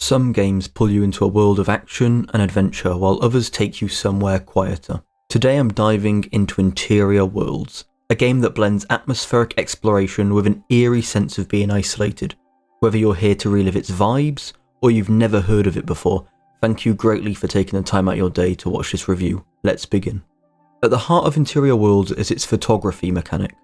Some games pull you into a world of action and adventure, while others take you somewhere quieter. Today I'm diving into Interior Worlds, a game that blends atmospheric exploration with an eerie sense of being isolated. Whether you're here to relive its vibes, or you've never heard of it before, thank you greatly for taking the time out of your day to watch this review. Let's begin. At the heart of Interior Worlds is its photography mechanic.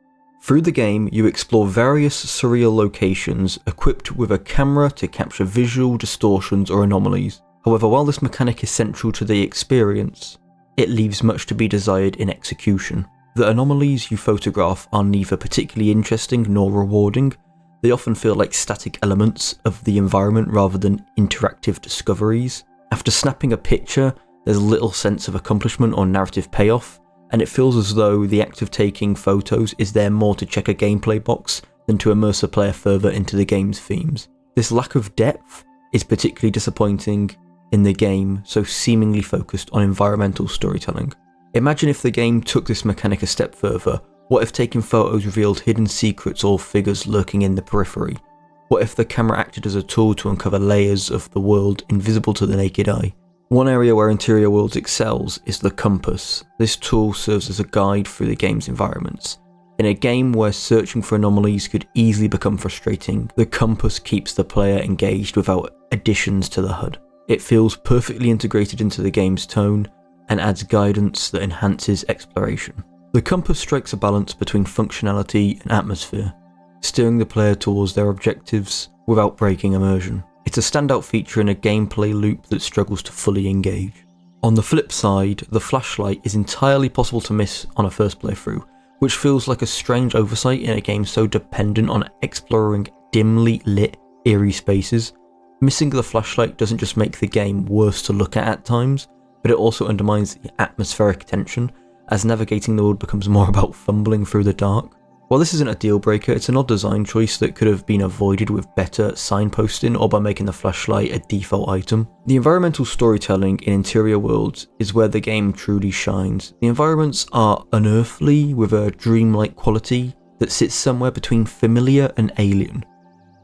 Through the game, you explore various surreal locations equipped with a camera to capture visual distortions or anomalies. However, while this mechanic is central to the experience, it leaves much to be desired in execution. The anomalies you photograph are neither particularly interesting nor rewarding. They often feel like static elements of the environment rather than interactive discoveries. After snapping a picture, there's little sense of accomplishment or narrative payoff, and it feels as though the act of taking photos is there more to check a gameplay box than to immerse a player further into the game's themes. This lack of depth is particularly disappointing in the game so seemingly focused on environmental storytelling. Imagine if the game took this mechanic a step further. What if taking photos revealed hidden secrets or figures lurking in the periphery? What if the camera acted as a tool to uncover layers of the world invisible to the naked eye? One area where Interior Worlds excels is the compass. This tool serves as a guide through the game's environments. In a game where searching for anomalies could easily become frustrating, the compass keeps the player engaged without additions to the HUD. It feels perfectly integrated into the game's tone and adds guidance that enhances exploration. The compass strikes a balance between functionality and atmosphere, steering the player towards their objectives without breaking immersion. It's a standout feature in a gameplay loop that struggles to fully engage. On the flip side, the flashlight is entirely possible to miss on a first playthrough, which feels like a strange oversight in a game so dependent on exploring dimly lit, eerie spaces. Missing the flashlight doesn't just make the game worse to look at times, but it also undermines the atmospheric tension, as navigating the world becomes more about fumbling through the dark. While this isn't a deal breaker, it's an odd design choice that could have been avoided with better signposting or by making the flashlight a default item. The environmental storytelling in Interior Worlds is where the game truly shines. The environments are unearthly with a dreamlike quality that sits somewhere between familiar and alien.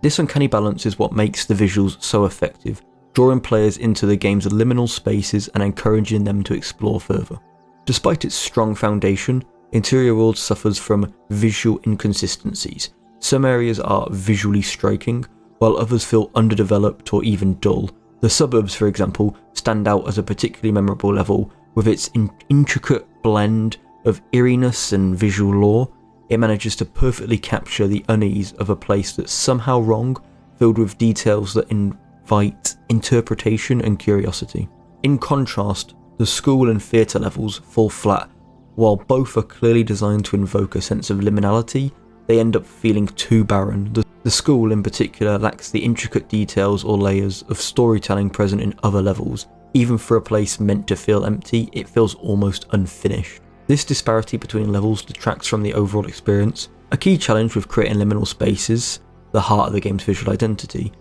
This uncanny balance is what makes the visuals so effective, drawing players into the game's liminal spaces and encouraging them to explore further. Despite its strong foundation, Interior Worlds suffers from visual inconsistencies. Some areas are visually striking, while others feel underdeveloped or even dull. The suburbs, for example, stand out as a particularly memorable level, with its intricate blend of eeriness and visual lore. It manages to perfectly capture the unease of a place that's somehow wrong, filled with details that invite interpretation and curiosity. In contrast, the school and theatre levels fall flat. While both are clearly designed to invoke a sense of liminality, they end up feeling too barren. The school in particular lacks the intricate details or layers of storytelling present in other levels. Even for a place meant to feel empty, it feels almost unfinished. This disparity between levels detracts from the overall experience. A key challenge with creating liminal spaces, the heart of the game's visual identity,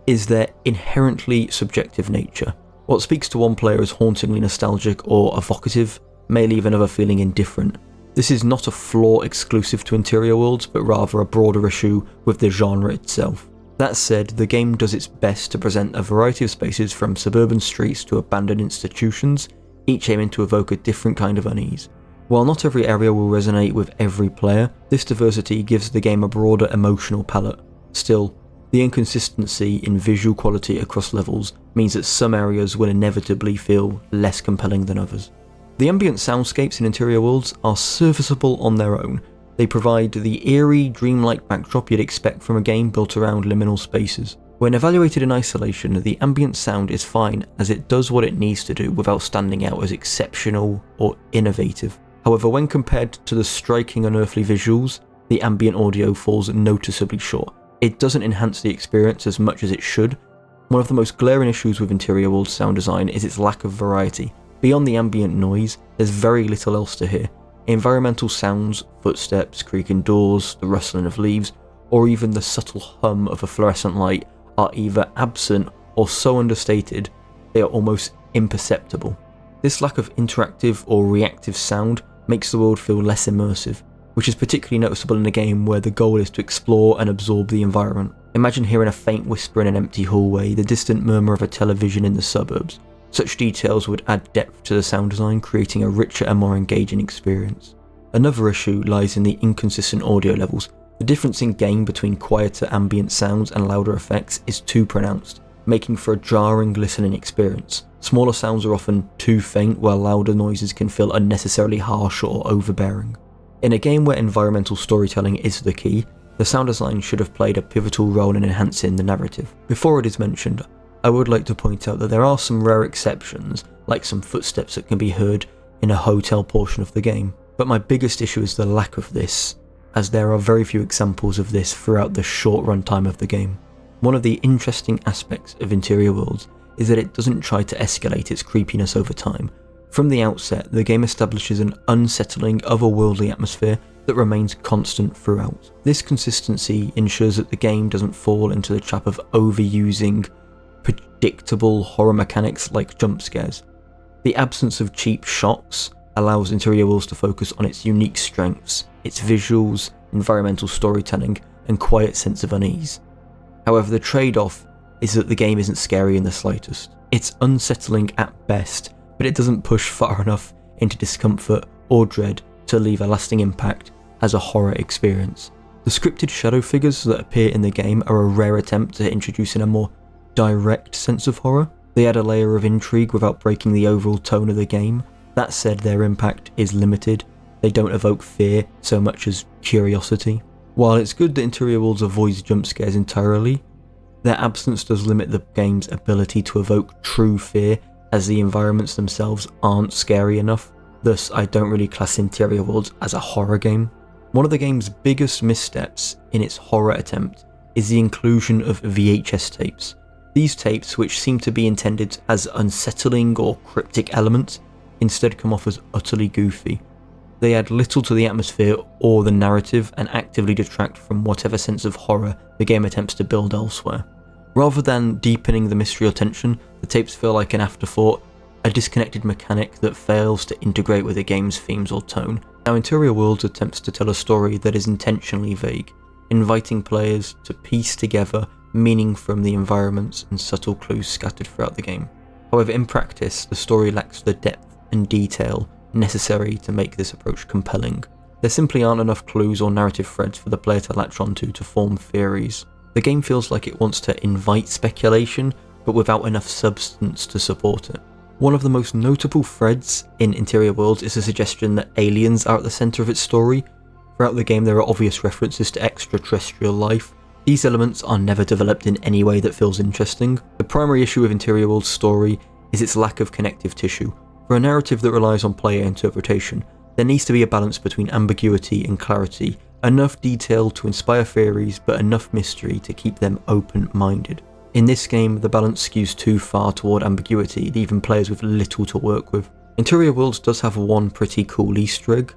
is their inherently subjective nature. What speaks to one player as hauntingly nostalgic or evocative may leave another feeling indifferent. This is not a flaw exclusive to Interior Worlds, but rather a broader issue with the genre itself. That said, the game does its best to present a variety of spaces from suburban streets to abandoned institutions, each aiming to evoke a different kind of unease. While not every area will resonate with every player, this diversity gives the game a broader emotional palette. Still, the inconsistency in visual quality across levels means that some areas will inevitably feel less compelling than others. The ambient soundscapes in Interior Worlds are serviceable on their own. They provide the eerie, dreamlike backdrop you'd expect from a game built around liminal spaces. When evaluated in isolation, the ambient sound is fine as it does what it needs to do without standing out as exceptional or innovative. However, when compared to the striking unearthly visuals, the ambient audio falls noticeably short. It doesn't enhance the experience as much as it should. One of the most glaring issues with Interior Worlds sound design is its lack of variety. Beyond the ambient noise, there's very little else to hear. Environmental sounds, footsteps, creaking doors, the rustling of leaves, or even the subtle hum of a fluorescent light are either absent or so understated they are almost imperceptible. This lack of interactive or reactive sound makes the world feel less immersive, which is particularly noticeable in a game where the goal is to explore and absorb the environment. Imagine hearing a faint whisper in an empty hallway, the distant murmur of a television in the suburbs. Such details would add depth to the sound design, creating a richer and more engaging experience. Another issue lies in the inconsistent audio levels. The difference in gain between quieter ambient sounds and louder effects is too pronounced, making for a jarring listening experience. Smaller sounds are often too faint, while louder noises can feel unnecessarily harsh or overbearing. In a game where environmental storytelling is the key, the sound design should have played a pivotal role in enhancing the narrative. Before it is mentioned, I would like to point out that there are some rare exceptions, like some footsteps that can be heard in a hotel portion of the game. But my biggest issue is the lack of this, as there are very few examples of this throughout the short runtime of the game. One of the interesting aspects of Interior Worlds is that it doesn't try to escalate its creepiness over time. From the outset, the game establishes an unsettling, otherworldly atmosphere that remains constant throughout. This consistency ensures that the game doesn't fall into the trap of overusing predictable horror mechanics like jump scares. The absence of cheap shocks allows Interior Worlds to focus on its unique strengths, its visuals, environmental storytelling, and quiet sense of unease. However, the trade-off is that the game isn't scary in the slightest. It's unsettling at best, but it doesn't push far enough into discomfort or dread to leave a lasting impact as a horror experience. The scripted shadow figures that appear in the game are a rare attempt to introduce in a more direct sense of horror. They add a layer of intrigue without breaking the overall tone of the game. That said, their impact is limited. They don't evoke fear so much as curiosity. While it's good that Interior Worlds avoids jump scares entirely, their absence does limit the game's ability to evoke true fear, as the environments themselves aren't scary enough. Thus, I don't really class Interior Worlds as a horror game. One of the game's biggest missteps in its horror attempt is the inclusion of VHS tapes. These tapes, which seem to be intended as unsettling or cryptic elements, instead come off as utterly goofy. They add little to the atmosphere or the narrative and actively detract from whatever sense of horror the game attempts to build elsewhere. Rather than deepening the mystery or tension, the tapes feel like an afterthought, a disconnected mechanic that fails to integrate with the game's themes or tone. Now, Interior Worlds attempts to tell a story that is intentionally vague, inviting players to piece together meaning from the environments and subtle clues scattered throughout the game. However, in practice, the story lacks the depth and detail necessary to make this approach compelling. There simply aren't enough clues or narrative threads for the player to latch onto to form theories. The game feels like it wants to invite speculation, but without enough substance to support it. One of the most notable threads in Interior Worlds is the suggestion that aliens are at the centre of its story. Throughout the game, there are obvious references to extraterrestrial life. These elements are never developed in any way that feels interesting. The primary issue of Interior Worlds' story is its lack of connective tissue. For a narrative that relies on player interpretation, there needs to be a balance between ambiguity and clarity, enough detail to inspire theories, but enough mystery to keep them open-minded. In this game, the balance skews too far toward ambiguity, leaving players with little to work with. Interior Worlds does have one pretty cool Easter egg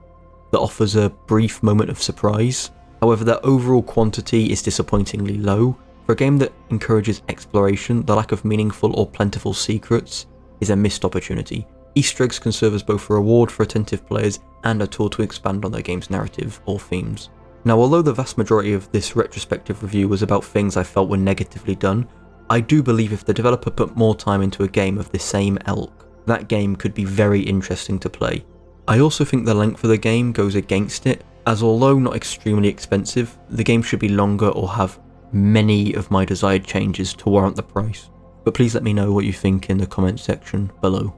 that offers a brief moment of surprise. However, the overall quantity is disappointingly low. For a game that encourages exploration, the lack of meaningful or plentiful secrets is a missed opportunity. Easter eggs can serve as both a reward for attentive players and a tool to expand on their game's narrative or themes. Now, although the vast majority of this retrospective review was about things I felt were negatively done, I do believe if the developer put more time into a game of the same ilk, that game could be very interesting to play. I also think the length of the game goes against it, as although not extremely expensive, the game should be longer or have many of my desired changes to warrant the price. But please let me know what you think in the comment section below.